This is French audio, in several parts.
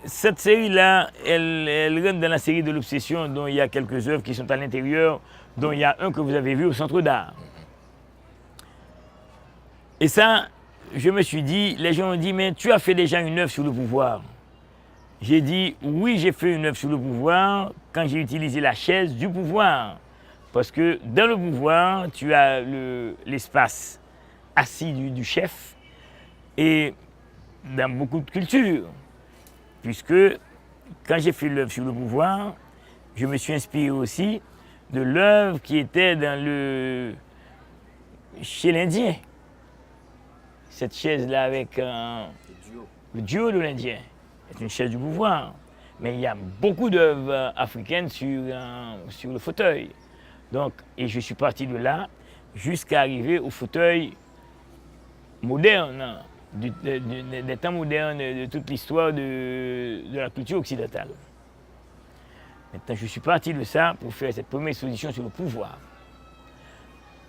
cette série-là, elle rentre dans la série de l'obsession, dont il y a quelques œuvres qui sont à l'intérieur, dont il y a un que vous avez vu au Centre d'Art. Et ça, je me suis dit, les gens ont dit, mais tu as fait déjà une œuvre sur le pouvoir. J'ai dit, oui, j'ai fait une œuvre sur le pouvoir quand j'ai utilisé la chaise du pouvoir. Parce que dans le pouvoir, tu as l'espace assis du chef et dans beaucoup de cultures. Puisque quand j'ai fait l'œuvre sur le pouvoir, je me suis inspiré aussi de l'œuvre qui était chez l'Indien. Cette chaise-là avec le duo de l'Indien. C'est une chaise du pouvoir. Mais il y a beaucoup d'œuvres africaines sur le fauteuil. Donc, et je suis parti de là jusqu'à arriver au fauteuil moderne, des temps modernes, de toute l'histoire de la culture occidentale. Maintenant, je suis parti de ça pour faire cette première exposition sur le pouvoir.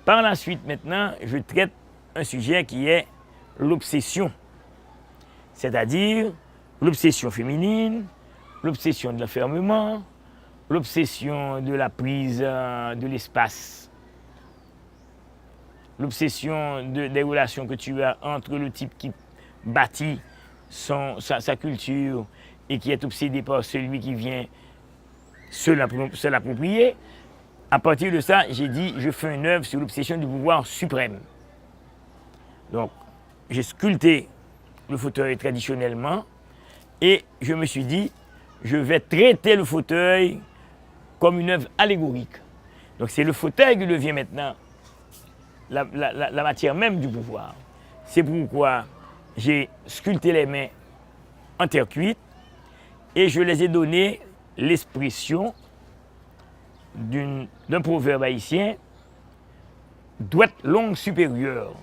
Par la suite, maintenant, je traite un sujet qui est l'obsession, c'est-à-dire l'obsession féminine, l'obsession de l'enfermement, l'obsession de la prise de l'espace, l'obsession des relations que tu as entre le type qui bâtit sa culture et qui est obsédé par celui qui vient se l'approprier. À partir de ça, j'ai dit, je fais une œuvre sur l'obsession du pouvoir suprême. Donc, j'ai sculpté le fauteuil traditionnellement et je me suis dit, je vais traiter le fauteuil comme une œuvre allégorique. Donc c'est le fauteuil qui devient maintenant la matière même du pouvoir. C'est pourquoi j'ai sculpté les mains en terre cuite et je les ai donné l'expression d'un proverbe haïtien, droite longue supérieure.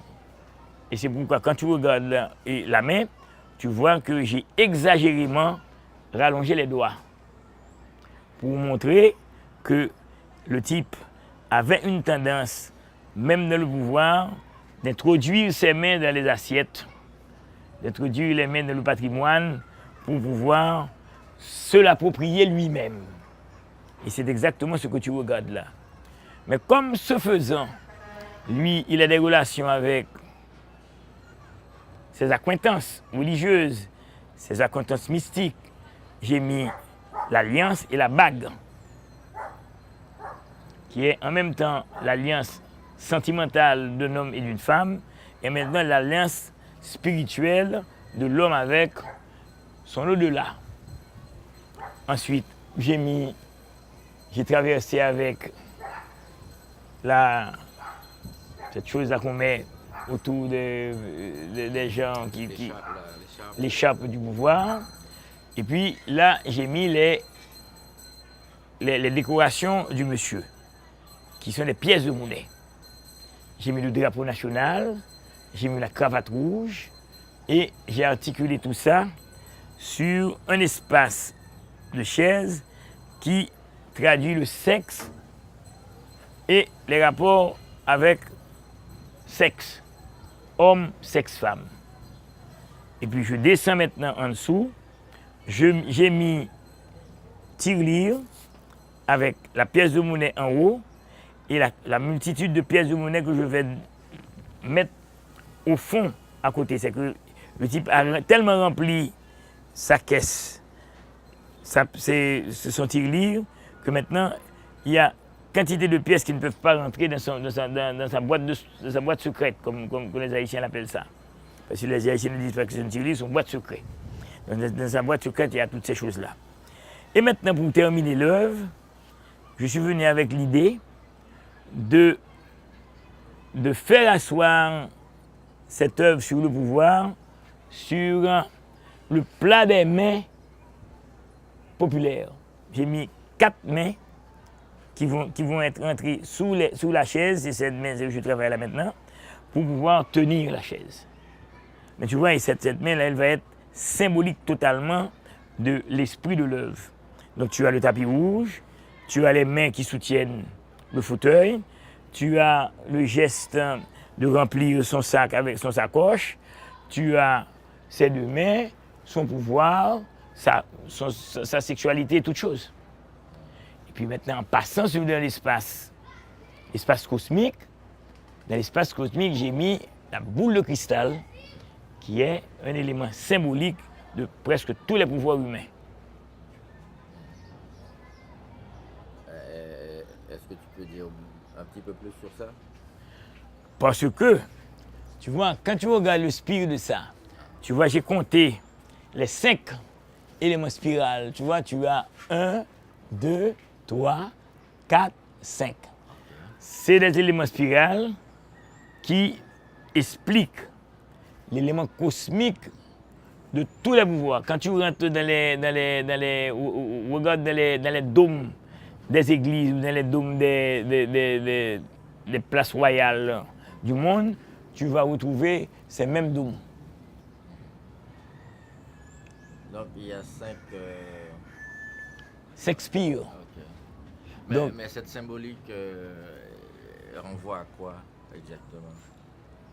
Et c'est pourquoi quand tu regardes la main, tu vois que j'ai exagérément rallongé les doigts pour montrer que le type avait une tendance, même dans le pouvoir, d'introduire ses mains dans les assiettes, d'introduire les mains dans le patrimoine pour pouvoir se l'approprier lui-même. Et c'est exactement ce que tu regardes là. Mais comme ce faisant, lui, il a des relations avec ses accointances religieuses, ses accointances mystiques, j'ai mis l'alliance et la bague, qui est en même temps l'alliance sentimentale d'un homme et d'une femme, et maintenant l'alliance spirituelle de l'homme avec son au-delà. Ensuite, j'ai traversé avec cette chose-là qu'on met autour des gens l'écharpe du pouvoir. Et puis là, j'ai mis les décorations du monsieur, qui sont des pièces de monnaie. J'ai mis le drapeau national, j'ai mis la cravate rouge, et j'ai articulé tout ça sur un espace de chaise qui traduit le sexe et les rapports avec sexe, homme, sexe, femme. Et puis je descends maintenant en dessous, j'ai mis tirelire avec la pièce de monnaie en haut et la multitude de pièces de monnaie que je vais mettre au fond à côté. C'est que le type a tellement rempli sa caisse, son tirelire, que maintenant il y a quantité de pièces qui ne peuvent pas rentrer dans sa boîte secrète, comme les Haïtiens l'appellent ça. Parce que les Haïtiens ne disent pas que c'est une tirelire, c'est une boîte secrète. Dans sa boîte secrète, il y a toutes ces choses-là. Et maintenant, pour terminer l'œuvre, je suis venu avec l'idée de faire asseoir cette œuvre sur le pouvoir, sur le plat des mains populaires. J'ai mis 4 mains qui vont être rentrées sous la chaise, c'est cette main que je travaille là maintenant, pour pouvoir tenir la chaise. Mais tu vois, cette main-là, elle va être symbolique totalement de l'esprit de l'œuvre. Donc tu as le tapis rouge, tu as les mains qui soutiennent le fauteuil, tu as le geste de remplir son sac avec son sacoche, tu as ses 2 mains, son pouvoir, sa sexualité est toute chose. Et puis maintenant, en passant dans l'espace cosmique, dans l'espace cosmique, j'ai mis la boule de cristal, qui est un élément symbolique de presque tous les pouvoirs humains. Est-ce que tu peux dire un petit peu plus sur ça? Parce que, tu vois, quand tu regardes le spirit de ça, tu vois, j'ai compté les 5 éléments spirales. Tu vois, tu as 1, 2, 3, 4, 5. C'est des éléments spirales qui expliquent l'élément cosmique de tous les pouvoirs. Quand tu rentres dans les dômes des églises ou dans les dômes des places royales du monde, tu vas retrouver ces mêmes dômes. Donc il y a 5... 5 spires. Okay. Mais cette symbolique renvoie à quoi exactement?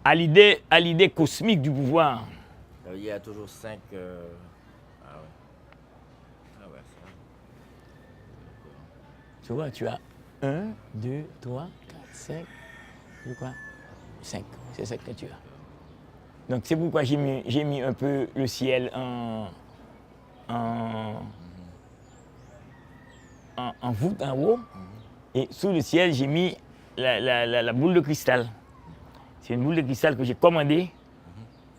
À l'idée cosmique du pouvoir. Il y a toujours 5... Ah ouais. Ah ouais, ça. Tu vois, tu as 1, 2, 3, 4, 5, je crois, 5. C'est ça que tu as. Donc c'est pourquoi j'ai mis un peu le ciel en voûte en haut. Et sous le ciel, j'ai mis la boule de cristal. C'est une boule de cristal que j'ai commandée.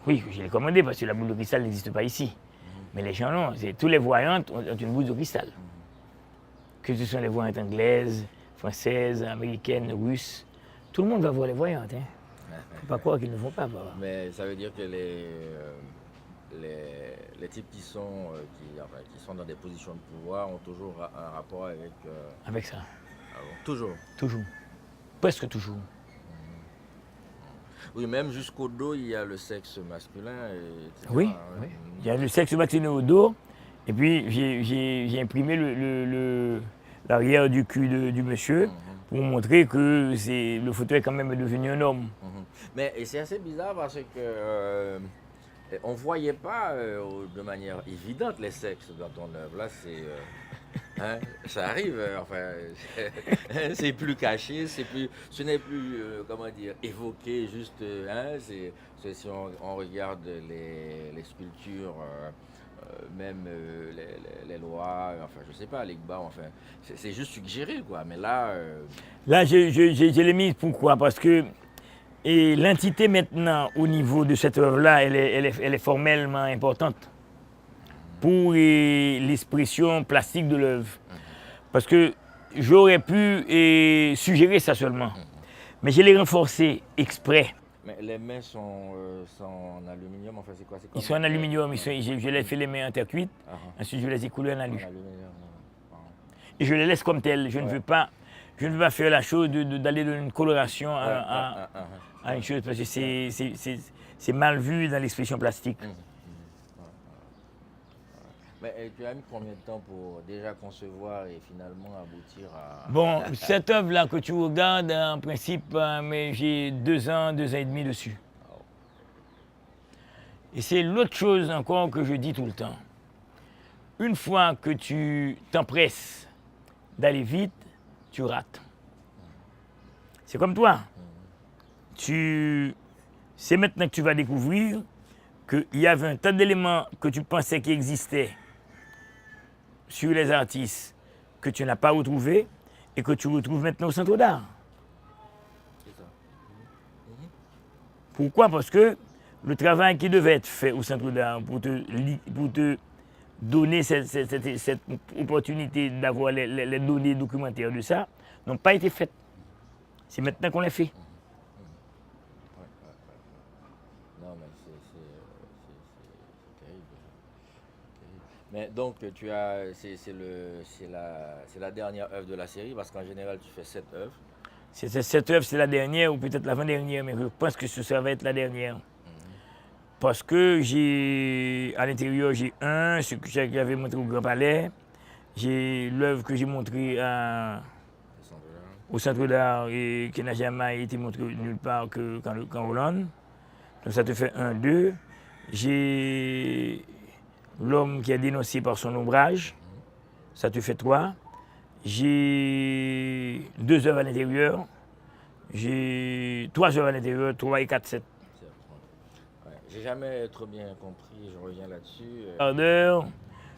Oui, je l'ai commandée parce que la boule de cristal n'existe pas ici. Mais les gens non, tous les voyantes ont une boule de cristal. Que ce soit les voyantes anglaises, françaises, américaines, russes, tout le monde va voir les voyantes. Hein. Faut pas croire qu'ils ne vont pas voir. Mais ça veut dire que les types qui sont dans des positions de pouvoir ont toujours un rapport avec... Avec ça. Ah bon? Toujours? Toujours. Presque toujours. Oui, même jusqu'au dos, il y a le sexe masculin. Etc. Oui, oui. Il y a le sexe masculin au dos. Et puis, j'ai imprimé l'arrière du cul du monsieur pour montrer que le fauteuil est quand même devenu un homme. Mais c'est assez bizarre parce que on ne voyait pas de manière évidente les sexes dans ton œuvre. Là, c'est... Hein, ça arrive, enfin, c'est plus caché, ce n'est plus, comment dire, évoqué, juste, si on regarde les sculptures, même les lois, enfin, je sais pas, les Gba, enfin, c'est juste suggéré, quoi, mais là... Là, je l'ai mis, pourquoi? Parce que l'entité maintenant, au niveau de cette œuvre-là, elle est formellement importante pour l'expression plastique de l'œuvre. Parce que j'aurais pu suggérer ça seulement. Mais je l'ai renforcé exprès. Mais les mains sont en aluminium, enfin c'est quoi? Ils sont en aluminium, je les ai fait les mains en terre cuite, ensuite je les ai coulés en alu. Et je les laisse comme telles. Je ne veux pas faire la chose d'aller d'une coloration à une chose, parce que c'est mal vu dans l'expression plastique. Mais tu as mis combien de temps pour déjà concevoir et finalement aboutir à... Bon, cette œuvre-là que tu regardes, en principe, mais j'ai 2 ans, 2 ans et demi dessus. Et c'est l'autre chose encore que je dis tout le temps. Une fois que tu t'empresses d'aller vite, tu rates. C'est comme toi. C'est maintenant que tu vas découvrir qu'il y avait un tas d'éléments que tu pensais qui existaient sur les artistes que tu n'as pas retrouvés et que tu retrouves maintenant au Centre d'art. Pourquoi? Parce que le travail qui devait être fait au Centre d'art pour te donner cette opportunité d'avoir les données documentaires de ça n'ont pas été faites. C'est maintenant qu'on les fait. Non, mais c'est terrible. Mais donc, c'est la dernière œuvre de la série, parce qu'en général, tu fais 7 œuvres. Cette œuvre, c'est la dernière, ou peut-être l'avant-dernière, mais je pense que ça va être la dernière. Parce que à l'intérieur, j'ai ce que j'avais montré au Grand Palais, j'ai l'œuvre que j'ai montrée au Centre d'art et qui n'a jamais été montrée nulle part qu'en Hollande. Donc ça te fait 1, 2. J'ai l'homme qui est dénoncé par son ouvrage, ça te fait 3. J'ai 2 œuvres à l'intérieur, j'ai 3 œuvres à l'intérieur, 3 et 4, 7. Ouais. J'ai jamais trop bien compris, je reviens là-dessus. Ardeur,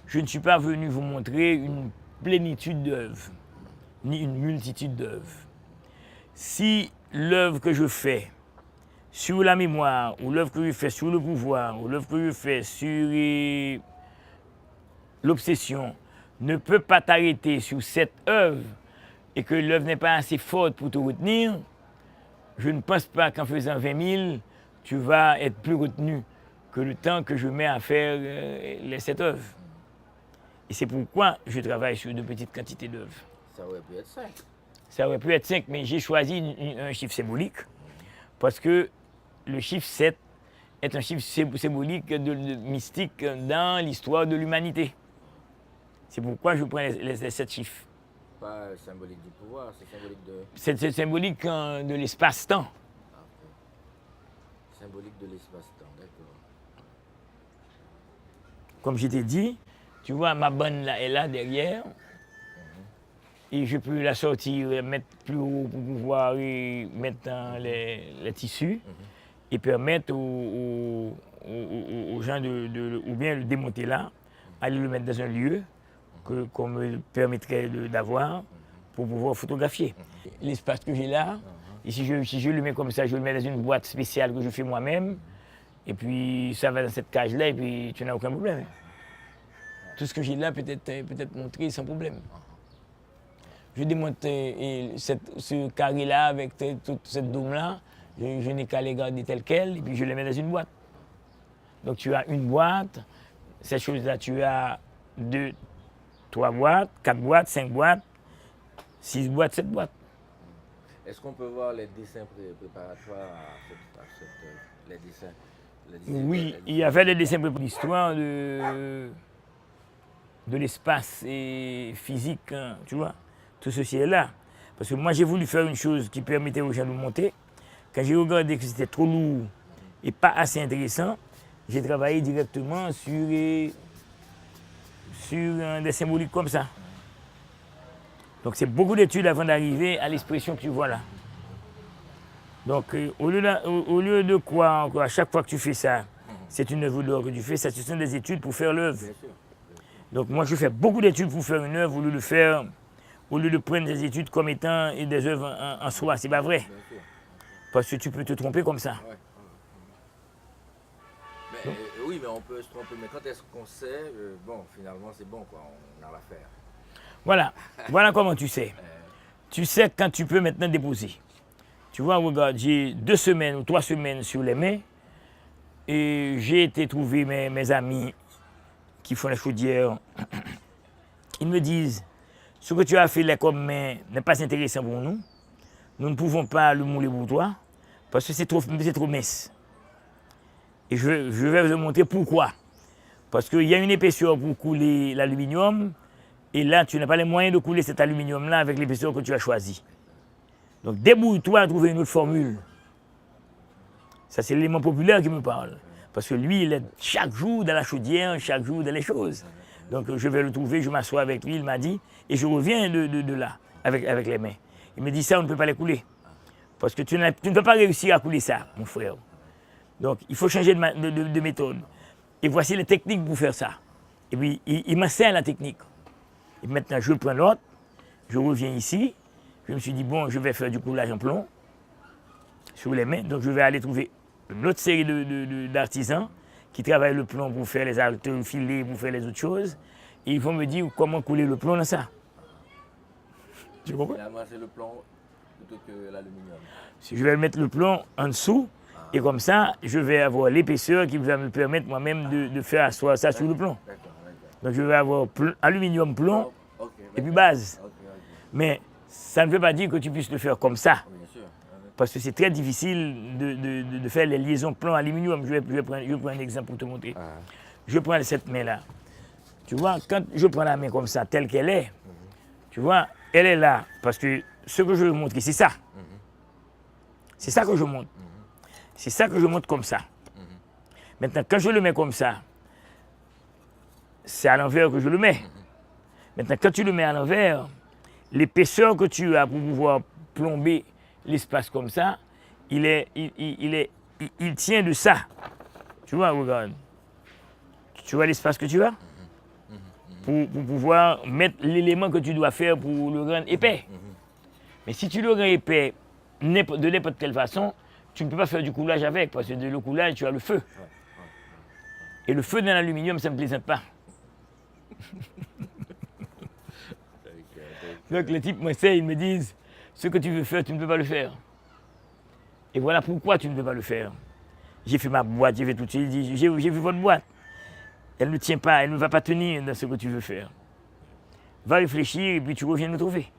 je ne suis pas venu vous montrer une plénitude d'œuvres, ni une multitude d'œuvres. Si l'œuvre que je fais sur la mémoire, ou l'œuvre que je fais sur le pouvoir, ou l'œuvre que je fais sur l'obsession, ne peut pas t'arrêter sur cette œuvre, et que l'œuvre n'est pas assez forte pour te retenir, je ne pense pas qu'en faisant 20 000, tu vas être plus retenu que le temps que je mets à faire cette œuvre. Et c'est pourquoi je travaille sur de petites quantités d'œuvres. Ça aurait pu être 5. Ça aurait pu être 5, mais j'ai choisi un chiffre symbolique, parce que le chiffre 7 est un chiffre symbolique de mystique dans l'histoire de l'humanité. C'est pourquoi je prends les 7 chiffres. Pas symbolique du pouvoir, c'est symbolique de... C'est symbolique de l'espace-temps. Ah, ok. Symbolique de l'espace-temps, d'accord. Comme je t'ai dit, tu vois, ma bonne là est là derrière. Et je peux la sortir, mettre plus haut pour pouvoir mettre dans les tissus et permettre aux gens ou bien le démonter là, aller le mettre dans un lieu qu'on me permettrait d'avoir pour pouvoir photographier. L'espace que j'ai là, et si je le mets comme ça, je le mets dans une boîte spéciale que je fais moi-même, et puis ça va dans cette cage-là, et puis tu n'as aucun problème. Tout ce que j'ai là peut être montré sans problème. Je démonte ce carré-là avec toute cette dôme-là, je n'ai qu'à les garder tel quel, et puis je les mets dans une boîte. Donc tu as une boîte, cette chose-là, tu as 2, 3 boîtes, 4 boîtes, 5 boîtes, 6 boîtes, 7 boîtes. Est-ce qu'on peut voir les dessins préparatoires à les dessins Oui, il y avait des dessins préparatoires pour l'histoire de l'espace et physique, hein, tu vois. Tout ceci est là. Parce que moi, j'ai voulu faire une chose qui permettait aux gens de monter. Quand j'ai regardé que c'était trop lourd et pas assez intéressant, j'ai travaillé directement sur des symboliques comme ça. Donc c'est beaucoup d'études avant d'arriver à l'expression que tu vois là. Donc au lieu de croire à chaque fois que tu fais ça, c'est une œuvre d'art que tu fais, ça ce sont des études pour faire l'œuvre. Donc moi je fais beaucoup d'études pour faire une œuvre au lieu de prendre des études comme étant des œuvres en soi, c'est pas vrai. Parce que tu peux te tromper comme ça. Ouais. Mais, oui, mais on peut se tromper. Mais quand est-ce qu'on sait, bon, finalement, c'est bon, quoi, on a l'affaire. Voilà comment tu sais. Tu sais quand tu peux maintenant déposer. Tu vois, regarde, j'ai 2 semaines ou 3 semaines sur les mains et j'ai été trouver mes amis qui font la chaudière. Ils me disent, ce que tu as fait là comme main n'est pas intéressant pour nous. Nous ne pouvons pas le mouler pour toi parce que c'est trop mince. Et je vais vous montrer pourquoi. Parce qu'il y a une épaisseur pour couler l'aluminium et là, tu n'as pas les moyens de couler cet aluminium-là avec l'épaisseur que tu as choisie. Donc débrouille-toi à trouver une autre formule. Ça, c'est l'élément populaire qui me parle. Parce que lui, il est chaque jour dans la chaudière, chaque jour dans les choses. Donc je vais le trouver, je m'assois avec lui, il m'a dit, et je reviens de là, avec les mains. Il me dit ça, on ne peut pas les couler. Parce que tu ne peux pas réussir à couler ça, mon frère. Donc il faut changer de méthode. Et voici les techniques pour faire ça. Et puis il m'enseigne la technique. Et maintenant je prends l'autre, je reviens ici, je me suis dit, bon, je vais faire du coulage en plomb sur les mains. Donc je vais aller trouver une autre série d'artisans qui travaillent le plomb pour faire les haltères filés, pour faire les autres choses. Et ils vont me dire comment couler le plomb dans ça. Tu comprends? Finalement, c'est le plomb plutôt que l'aluminium. Je vais mettre le plomb en dessous. Et comme ça, je vais avoir l'épaisseur qui va me permettre moi-même de faire asseoir ça sur le plomb. Donc je vais avoir aluminium, plomb et puis base. Mais ça ne veut pas dire que tu puisses le faire comme ça. Parce que c'est très difficile de faire les liaisons plomb-aluminium. Je prends un exemple pour te montrer. Je prends cette main-là. Tu vois, quand je prends la main comme ça, telle qu'elle est, tu vois, elle est là. Parce que ce que je veux montrer, c'est ça. C'est ça que je montre. C'est ça que je montre comme ça. Maintenant, quand je le mets comme ça, c'est à l'envers que je le mets. Maintenant, quand tu le mets à l'envers, l'épaisseur que tu as pour pouvoir plomber l'espace comme ça, il tient de ça. Tu vois, regarde. Tu vois l'espace que tu as pour pouvoir mettre l'élément que tu dois faire pour le rendre épais. Mais si tu le rends épais de n'importe quelle façon, tu ne peux pas faire du coulage avec, parce que de le coulage, tu as le feu. Et le feu dans l'aluminium, ça ne me plaisante pas. Donc les types m'essayent, ils me disent, ce que tu veux faire, tu ne peux pas le faire. Et voilà pourquoi tu ne peux pas le faire. J'ai fait ma boîte, j'ai fait tout ça, il dit, j'ai vu votre boîte. Elle ne tient pas, elle ne va pas tenir dans ce que tu veux faire. Va réfléchir et puis tu reviens nous trouver.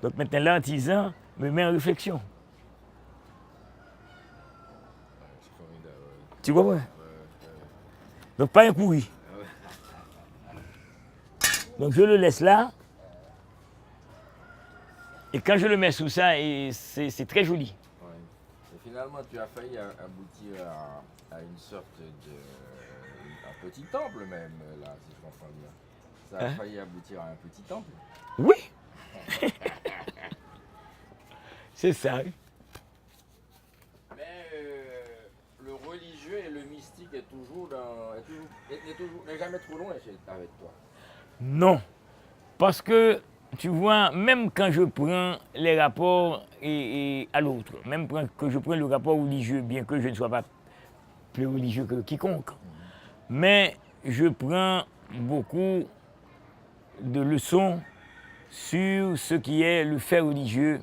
Donc maintenant, l'artisan me met en réflexion. Tu comprends? Donc pas un pourri. Donc je le laisse là. Et quand je le mets sous ça, c'est très joli. Ouais. Et finalement, tu as failli aboutir à une sorte de... un petit temple même, là, si je comprends bien. Ça a failli aboutir à un petit temple. Oui. C'est ça. Mais le religieux et le mystique est toujours n'est jamais trop loin avec toi. Non. Parce que, tu vois, même quand je prends les rapports à l'autre, même quand je prends le rapport religieux, bien que je ne sois pas plus religieux que quiconque, mais je prends beaucoup de leçons sur ce qui est le fait religieux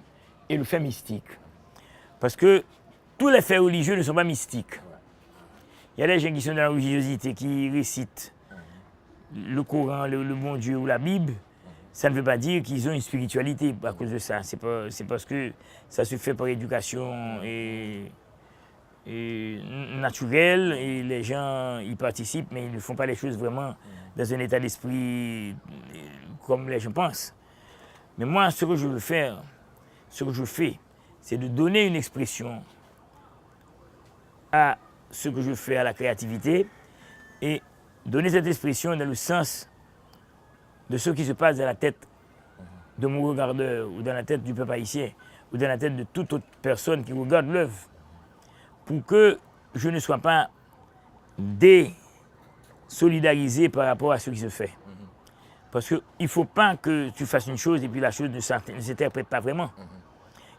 et le fait mystique. Parce que tous les faits religieux ne sont pas mystiques. Il y a des gens qui sont dans la religiosité, qui récitent le Coran, le bon Dieu ou la Bible. Ça ne veut pas dire qu'ils ont une spiritualité à cause de ça. C'est parce que ça se fait par éducation et naturelle et les gens y participent, mais ils ne font pas les choses vraiment dans un état d'esprit comme les gens pensent. Mais moi, ce que je veux faire, ce que je fais, c'est de donner une expression à ce que je fais, à la créativité, et donner cette expression dans le sens de ce qui se passe dans la tête de mon regardeur, ou dans la tête du peuple haïtien, ou dans la tête de toute autre personne qui regarde l'œuvre, pour que je ne sois pas désolidarisé par rapport à ce qui se fait. Parce qu'il ne faut pas que tu fasses une chose et puis la chose ne s'interprète pas vraiment.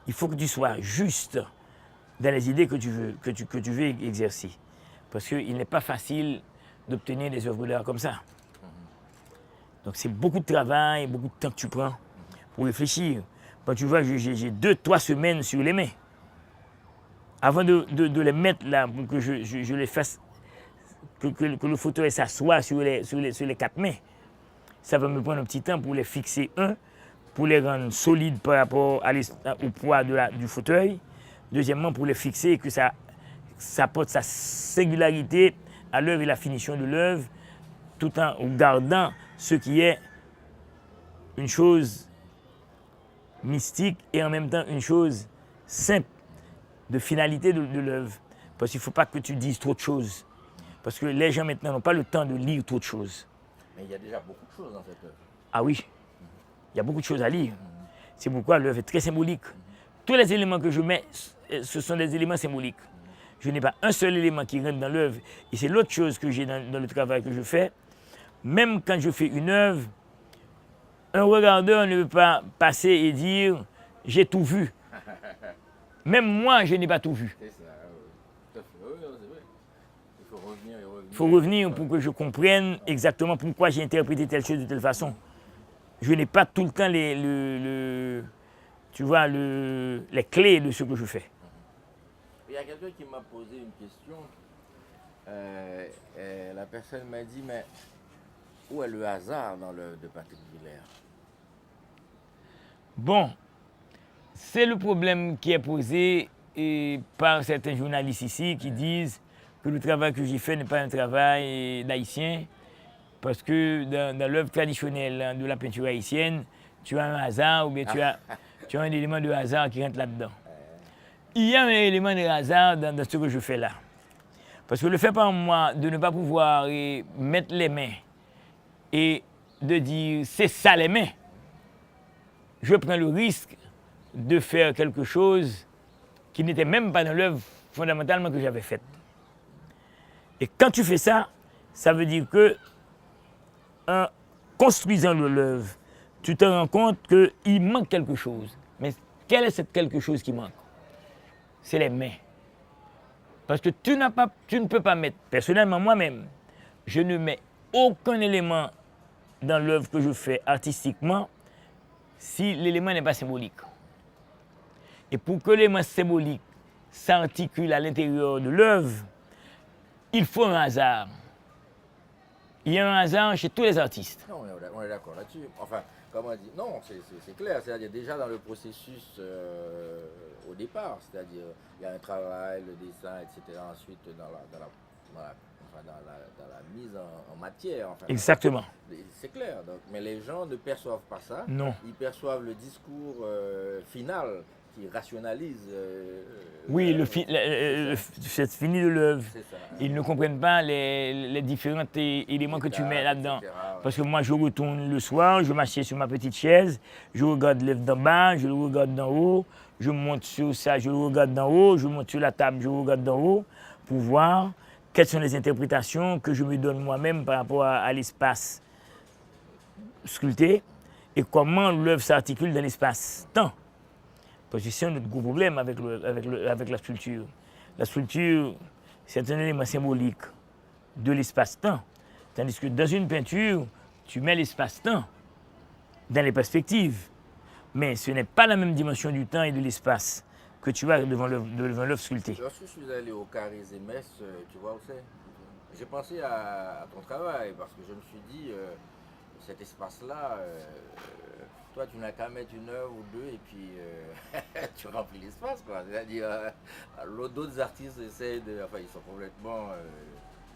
Il faut que tu sois juste dans les idées que tu veux exercer. Parce qu'il n'est pas facile d'obtenir des œuvres d'art comme ça. Donc c'est beaucoup de travail, beaucoup de temps que tu prends pour réfléchir. Quand tu vois, j'ai 2-3 semaines sur les mains. Avant de les mettre là, pour que je les fasse, que le fauteuil s'assoie sur les 4 mains, ça va me prendre un petit temps pour les fixer, pour les rendre solides par rapport au poids du fauteuil. Deuxièmement, pour les fixer et que ça apporte sa singularité à l'œuvre et la finition de l'œuvre, tout en gardant ce qui est une chose mystique et en même temps une chose simple de finalité de l'œuvre. Parce qu'il ne faut pas que tu dises trop de choses. Parce que les gens maintenant n'ont pas le temps de lire trop de choses. Mais il y a déjà beaucoup de choses dans cette œuvre. Ah oui, il y a beaucoup de choses à lire. C'est pourquoi l'œuvre est très symbolique. Tous les éléments que je mets, ce sont des éléments symboliques. Je n'ai pas un seul élément qui rentre dans l'œuvre. Et c'est l'autre chose que j'ai dans le travail que je fais. Même quand je fais une œuvre, un regardeur ne veut pas passer et dire « j'ai tout vu ». Même moi, je n'ai pas tout vu. C'est ça, tout à fait. Oui, c'est vrai. Il faut revenir et revenir. Il faut revenir pour que je comprenne exactement pourquoi j'ai interprété telle chose de telle façon. Je n'ai pas tout le temps les clés de ce que je fais. Il y a quelqu'un qui m'a posé une question. La personne m'a dit, mais où est le hasard dans l'œuvre de Patrick Villers? Bon, c'est le problème qui est posé par certains journalistes ici qui disent que le travail que j'ai fait n'est pas un travail d'haïtien, parce que dans l'œuvre traditionnelle de la peinture haïtienne, tu as un hasard ou bien tu as un élément de hasard qui rentre là-dedans. Il y a un élément de hasard dans ce que je fais là. Parce que le fait par moi de ne pas pouvoir mettre les mains et de dire c'est ça les mains, je prends le risque de faire quelque chose qui n'était même pas dans l'œuvre fondamentalement que j'avais faite. Et quand tu fais ça, ça veut dire que en construisant l'œuvre, tu te rends compte qu'il manque quelque chose. Mais quel est cette quelque chose qui manque? C'est les mains. Parce que tu ne peux pas mettre, personnellement moi-même, je ne mets aucun élément dans l'œuvre que je fais artistiquement si l'élément n'est pas symbolique. Et pour que l'élément symbolique s'articule à l'intérieur de l'œuvre, il faut un hasard. Il y a un hasard chez tous les artistes. Non, on est d'accord là-dessus. Enfin, comme on dit, non, c'est clair. C'est-à-dire déjà dans le processus au départ, c'est-à-dire il y a un travail, le dessin, etc. Ensuite dans la mise en matière. Enfin, Exactement. C'est clair. Donc, mais les gens ne perçoivent pas ça. Non. Ils perçoivent le discours final qui rationalise. Oui, c'est fini de l'œuvre. Ils ne comprennent pas les différents éléments que tu mets là-dedans. Etc., ouais. Parce que moi, je retourne le soir, je m'assieds sur ma petite chaise, je regarde l'œuvre d'en bas, je le regarde d'en haut, je monte sur ça, je le regarde d'en haut, je monte sur la table, je le regarde d'en haut, pour voir quelles sont les interprétations que je me donne moi-même par rapport à l'espace sculpté et comment l'œuvre s'articule dans l'espace-temps. Parce que c'est un autre gros problème avec la sculpture. La sculpture, c'est un élément symbolique de l'espace-temps. Tandis que dans une peinture, tu mets l'espace-temps dans les perspectives. Mais ce n'est pas la même dimension du temps et de l'espace que tu as devant l'œuvre sculptée. Lorsque je suis allé au Caris et Metz, tu vois où c'est? J'ai pensé à ton travail parce que je me suis dit, cet espace-là, toi tu n'as qu'à mettre une heure ou deux et puis tu remplis l'espace, quoi. C'est-à-dire, d'autres artistes essaient de. Enfin, ils sont complètement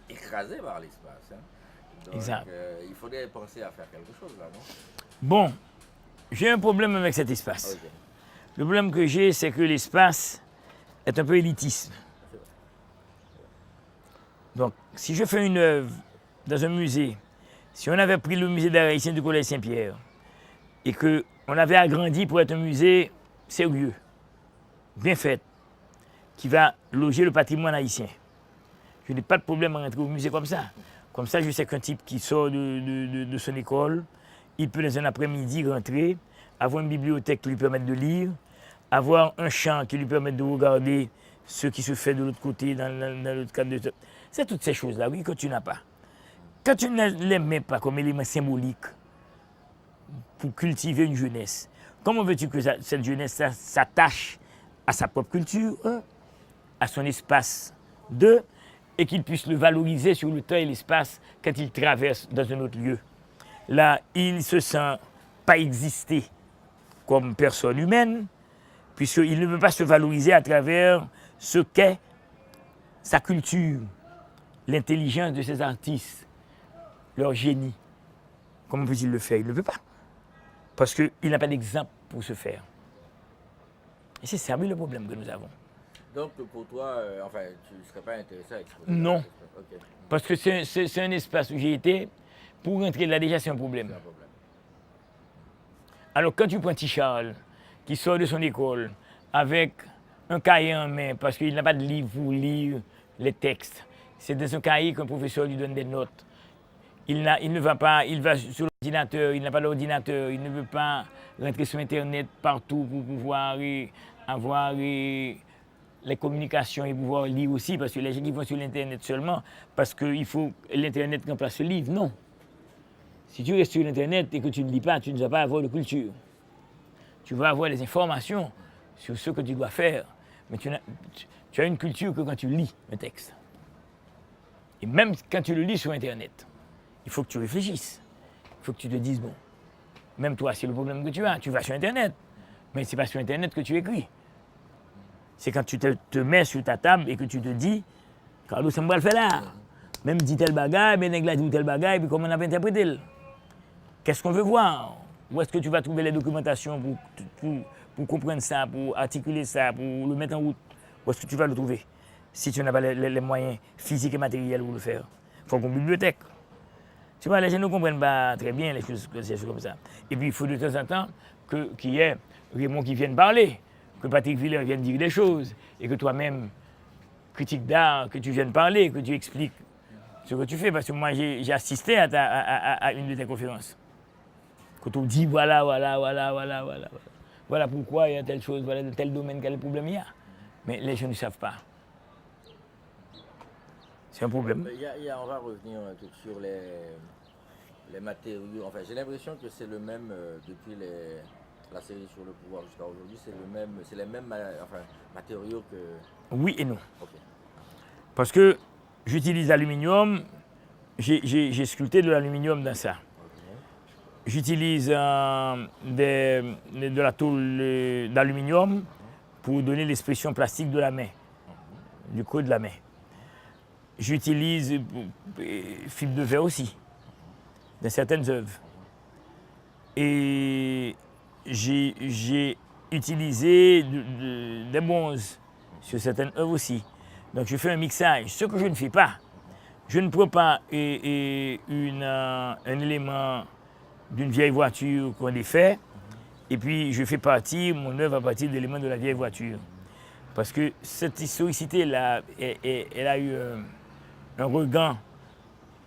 écrasés par l'espace. Hein. Donc, exact. Il faudrait penser à faire quelque chose là, non? Bon, j'ai un problème avec cet espace. Okay. Le problème que j'ai, c'est que l'espace est un peu élitiste. Donc, si je fais une œuvre dans un musée, si on avait pris le musée d'art haïtien du Collège Saint-Pierre et qu'on avait agrandi pour être un musée sérieux, bien fait, qui va loger le patrimoine haïtien, je n'ai pas de problème à rentrer au musée comme ça. Comme ça, je sais qu'un type qui sort de son école, il peut dans un après-midi rentrer, avoir une bibliothèque qui lui permette de lire, avoir un champ qui lui permette de regarder ce qui se fait de l'autre côté, dans l'autre cadre de... C'est toutes ces choses-là, oui, que tu n'as pas. Quand tu ne les mets pas comme élément symbolique pour cultiver une jeunesse, comment veux-tu que cette jeunesse s'attache à sa propre culture, à son espace, et qu'il puisse le valoriser sur le temps et l'espace quand il traverse dans un autre lieu? Là, il ne se sent pas exister comme personne humaine, puisqu'il ne peut pas se valoriser à travers ce qu'est sa culture, l'intelligence de ses artistes, leur génie. Comment peut-il le faire? Il ne peut pas. Parce qu'il n'a pas d'exemple pour se faire. Et c'est ça le problème que nous avons. Donc pour toi, enfin, tu ne serais pas intéressé à exposer? Non. Okay. Parce que c'est un espace où j'ai été. Pour rentrer là, déjà, c'est un problème. C'est un problème. Alors, quand tu prends T-Charles, qui sort de son école, avec un cahier en main, parce qu'il n'a pas de livre pour lire les textes, c'est dans un cahier qu'un professeur lui donne des notes. Il ne va pas, il va sur l'ordinateur, il n'a pas d'ordinateur, il ne veut pas rentrer sur Internet partout pour pouvoir avoir les communications et pouvoir lire aussi, parce que les gens qui vont sur l'Internet seulement, parce qu'il faut l'Internet remplace le livre, non. Si tu restes sur l'Internet et que tu ne lis pas, tu ne vas pas avoir de culture. Tu vas avoir des informations sur ce que tu dois faire, mais tu as une culture que quand tu lis un texte. Et même quand tu le lis sur Internet, il faut que tu réfléchisses. Il faut que tu te dises, bon, même toi, c'est le problème que tu as. Tu vas sur Internet, mais ce n'est pas sur Internet que tu écris. C'est quand tu te mets sur ta table et que tu te dis, Carlos, ça me va le faire là. Même dit tel bagaille, ben nèg la dit tel bagaille, puis comment on a interprété. Qu'est-ce qu'on veut voir? Où est-ce que tu vas trouver les documentations pour comprendre ça, pour articuler ça, pour le mettre en route? Où est-ce que tu vas le trouver? si tu n'as pas les moyens physiques et matériels pour le faire. Il faut une bibliothèque. Tu vois, les gens ne comprennent pas très bien les choses comme ça. Et puis, il faut de temps en temps qu'il y ait Raymond qui vienne parler, que Patrick Villers vienne dire des choses, et que toi-même, critique d'art, que tu viennes parler, que tu expliques ce que tu fais. Parce que moi, j'ai assisté à une de tes conférences. Quand on dit voilà pourquoi il y a telle chose, voilà tel domaine, quel problème il y a. Mais les gens ne savent pas. C'est un problème. On va revenir tout sur les matériaux. Enfin, j'ai l'impression que c'est le même depuis la série sur le pouvoir jusqu'à aujourd'hui. C'est les mêmes matériaux que. Oui et non. Okay. Parce que j'utilise l'aluminium, j'ai sculpté de l'aluminium dans ça. Okay. J'utilise de la tôle d'aluminium pour donner l'expression plastique de la main, du creux de la main. J'utilise fibre de verre aussi, dans certaines œuvres. Et j'ai utilisé des bronzes sur certaines œuvres aussi. Donc je fais un mixage. Ce que je ne fais pas, je ne prends pas un élément d'une vieille voiture qu'on défait, et puis je fais partir mon œuvre à partir d'éléments de la vieille voiture. Parce que cette historicité-là, elle a eu un regain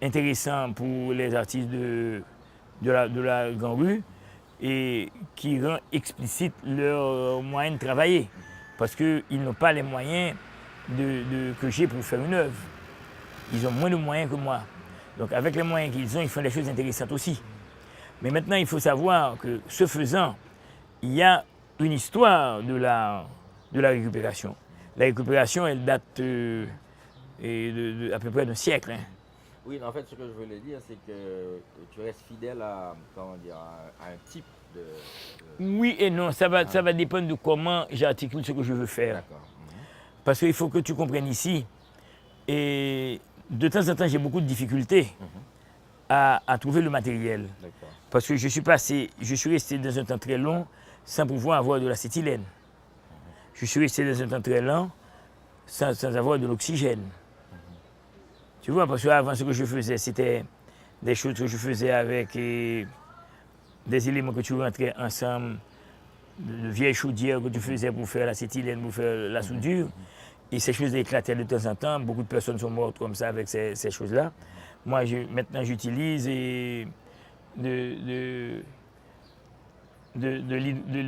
intéressant pour les artistes de la Grande Rue et qui rend explicite leur moyen de travailler. Parce qu'ils n'ont pas les moyens que j'ai pour faire une œuvre. Ils ont moins de moyens que moi. Donc avec les moyens qu'ils ont, ils font des choses intéressantes aussi. Mais maintenant, il faut savoir que ce faisant, il y a une histoire de la récupération. La récupération, elle date à peu près d'un siècle. Hein. Oui, en fait, ce que je voulais dire, c'est que tu restes fidèle à un type de... Oui et non, ça va dépendre de comment j'articule ce que je veux faire. D'accord. Parce qu'il faut que tu comprennes ici, et de temps en temps, j'ai beaucoup de difficultés à trouver le matériel. Parce que je suis resté dans un temps très long sans pouvoir avoir de l'acétylène. Je suis resté dans un temps très long sans avoir de l'oxygène. Tu vois, parce qu'avant, ce que je faisais, c'était des choses que je faisais avec des éléments que tu rentrais ensemble, de vieilles chaudières que tu faisais pour faire l'acétylène, pour faire la soudure. Et ces choses éclataient de temps en temps. Beaucoup de personnes sont mortes comme ça avec ces choses-là. Moi, maintenant, j'utilise de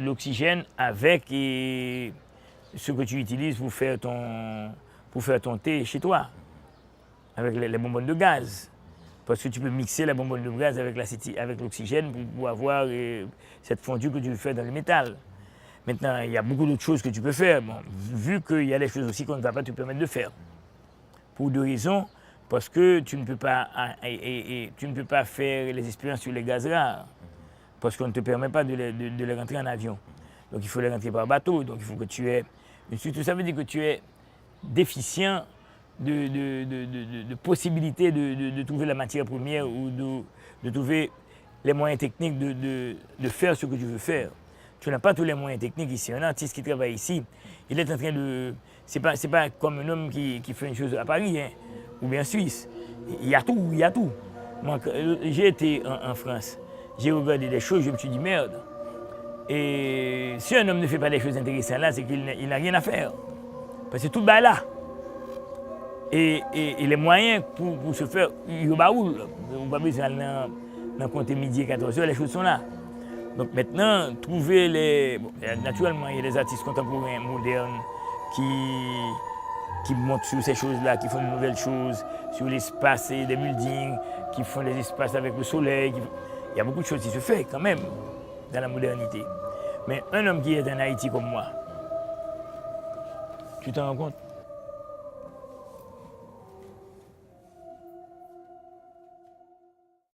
l'oxygène avec ce que tu utilises pour faire ton thé chez toi, avec les bonbonnes de gaz. Parce que tu peux mixer la bonbonne de gaz avec l'oxygène pour avoir cette fondue que tu veux faire dans le métal. Maintenant, il y a beaucoup d'autres choses que tu peux faire. Bon, vu qu'il y a des choses aussi qu'on ne va pas te permettre de faire. Pour deux raisons. Parce que tu ne peux pas faire les expériences sur les gaz rares. Parce qu'on ne te permet pas de les rentrer en avion. Donc il faut les rentrer par bateau. Donc il faut que tu aies... Surtout, ça veut dire que tu es déficient de possibilités de trouver la matière première ou de trouver les moyens techniques de faire ce que tu veux faire. Tu n'as pas tous les moyens techniques ici. Un artiste qui travaille ici, il est en train de... C'est pas comme un homme qui fait une chose à Paris, hein, ou bien en Suisse. Il y a tout. Moi, j'ai été en France, j'ai regardé des choses, je me suis dit merde. Et si un homme ne fait pas des choses intéressantes là, c'est qu'il n'a rien à faire. Parce que tout le bas est là. Et les moyens pour se faire, il y a baoul. On va besoin dans compter midi et 14h, les choses sont là. Donc maintenant, trouver les... Bon, naturellement, il y a des artistes contemporains, modernes, qui montent sur ces choses-là, qui font de nouvelles choses, sur l'espace et des buildings, qui font des espaces avec le soleil. Il y a beaucoup de choses qui se font quand même dans la modernité. Mais un homme qui est en Haïti comme moi, tu t'en rends compte?